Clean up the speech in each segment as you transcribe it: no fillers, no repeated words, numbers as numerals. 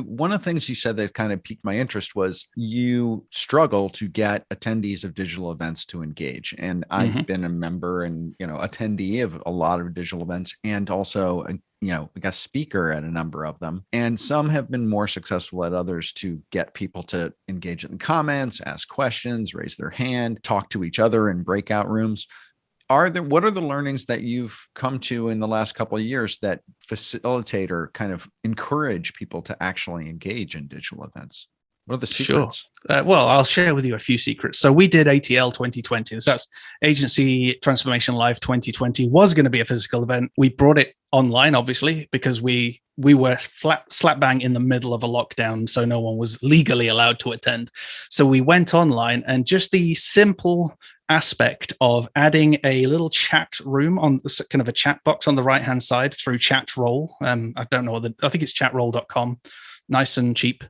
One of the things you said that kind of piqued my interest was you struggle to get attendees of digital events to engage. And I've been a member and, attendee of a lot of digital events, and also a guest speaker at a number of them. And some have been more successful at others to get people to engage in the comments, ask questions, raise their hand, talk to each other in breakout rooms. What are the learnings that you've come to in the last couple of years that facilitate or kind of encourage people to actually engage in digital events? What are the secrets? Sure. Well, I'll share with you a few secrets. So we did ATL 2020. So that's Agency Transformation Live 2020 was going to be a physical event. We brought it online, obviously, because we were slap bang in the middle of a lockdown. So no one was legally allowed to attend. So we went online, and just the simple aspect of adding a little chat room on kind of a chat box on the right hand side through Chatroll. I don't know, I think it's chatroll.com, nice and cheap.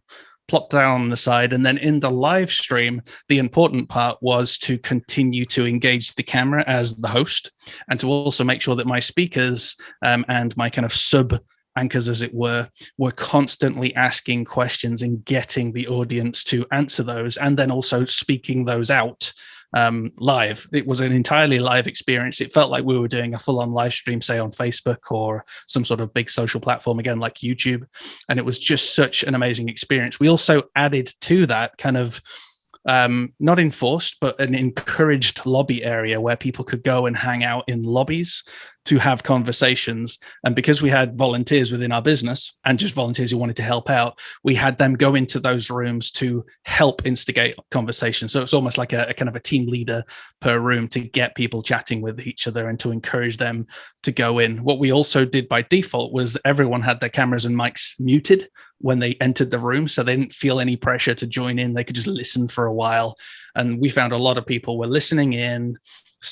Plop down on the side, and then in the live stream, the important part was to continue to engage the camera as the host, and to also make sure that my speakers and my kind of sub anchors, as it were constantly asking questions and getting the audience to answer those, and then also speaking those out live. It was an entirely live experience. It felt like we were doing a full-on live stream, say on Facebook or some sort of big social platform, again, like YouTube. And it was just such an amazing experience. We also added to that kind of not enforced, but an encouraged lobby area where people could go and hang out in lobbies to have conversations. And because we had volunteers within our business and just volunteers who wanted to help out, we had them go into those rooms to help instigate conversation. So it's almost like a kind of a team leader per room to get people chatting with each other and to encourage them to go in. What we also did by default was everyone had their cameras and mics muted when they entered the room, so they didn't feel any pressure to join in. They could just listen for a while. And we found a lot of people were listening in,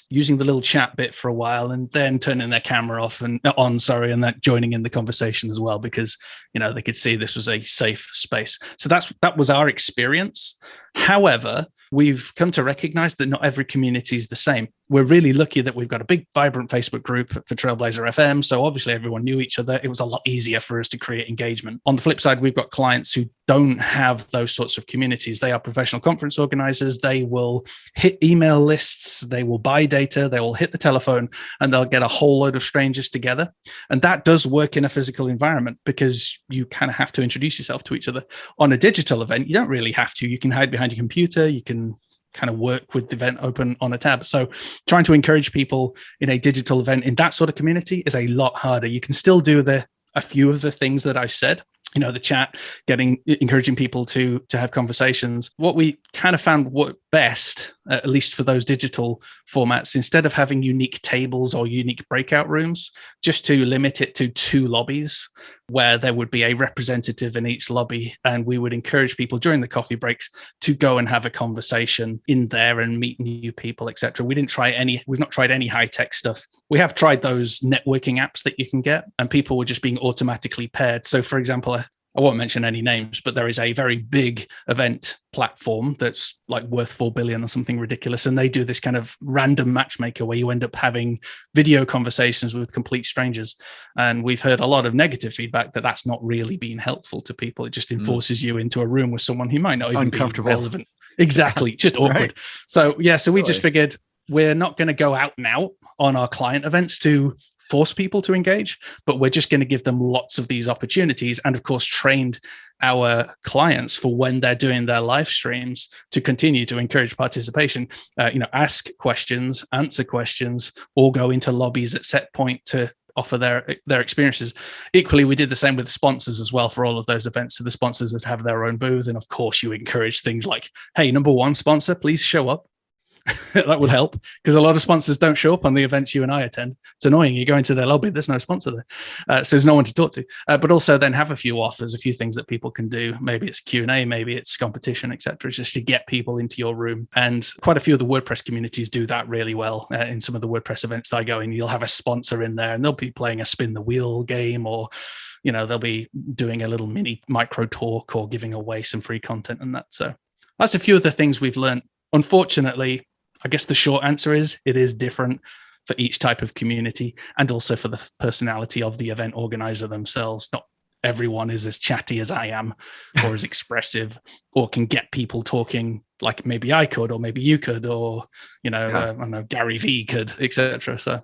using the little chat bit for a while, and then turning their camera off and and then joining in the conversation as well, because they could see this was a safe space. So that was our experience. However, we've come to recognize that not every community is the same. We're really lucky that we've got a big, vibrant Facebook group for Trailblazer FM. So obviously everyone knew each other. It was a lot easier for us to create engagement. On the flip side, we've got clients who don't have those sorts of communities. They are professional conference organizers. They will hit email lists. They will buy data. They will hit the telephone, and they'll get a whole load of strangers together. And that does work in a physical environment because you kind of have to introduce yourself to each other. On a digital event, you don't really have to. You can hide behind your computer. You can kind of work with the event open on a tab. So trying to encourage people in a digital event in that sort of community is a lot harder. You can still do a few of the things that I said, the chat, encouraging people to have conversations. What we kind of found worked best, at least for those digital formats, instead of having unique tables or unique breakout rooms, just to limit it to 2 lobbies where there would be a representative in each lobby. And we would encourage people during the coffee breaks to go and have a conversation in there and meet new people, etc. We've not tried any high-tech stuff. We have tried those networking apps that you can get, and people were just being automatically paired. So for example, I won't mention any names, but there is a very big event platform that's like worth 4 billion or something ridiculous. And they do this kind of random matchmaker where you end up having video conversations with complete strangers. And we've heard a lot of negative feedback that that's not really been helpful to people. It just enforces you into a room with someone who might not even be relevant. Exactly. Just awkward. Right. So we just figured we're not going to go out and out on our client events to force people to engage, but we're just going to give them lots of these opportunities, and of course trained our clients for when they're doing their live streams to continue to encourage participation. Ask questions, answer questions, or go into lobbies at set point to offer their experiences. Equally, we did the same with sponsors as well for all of those events. So the sponsors that have their own booth, and of course you encourage things like, hey, number 1 sponsor, please show up. That would help, because a lot of sponsors don't show up on the events you and I attend. It's annoying. You go into their lobby, there's no sponsor there, so there's no one to talk to. But also then have a few offers, a few things that people can do. Maybe it's Q&A, maybe it's competition, etc., just to get people into your room. And quite a few of the WordPress communities do that really well. In some of the WordPress events that I go in, you'll have a sponsor in there, and they'll be playing a spin the wheel game, or they'll be doing a little mini micro talk or giving away some free content and that. So that's a few of the things we've learned. Unfortunately, I guess the short answer is it is different for each type of community, and also for the personality of the event organizer themselves. Not everyone is as chatty as I am, or as expressive, or can get people talking like maybe I could, or maybe you could, or I don't know, Gary V could, etc. So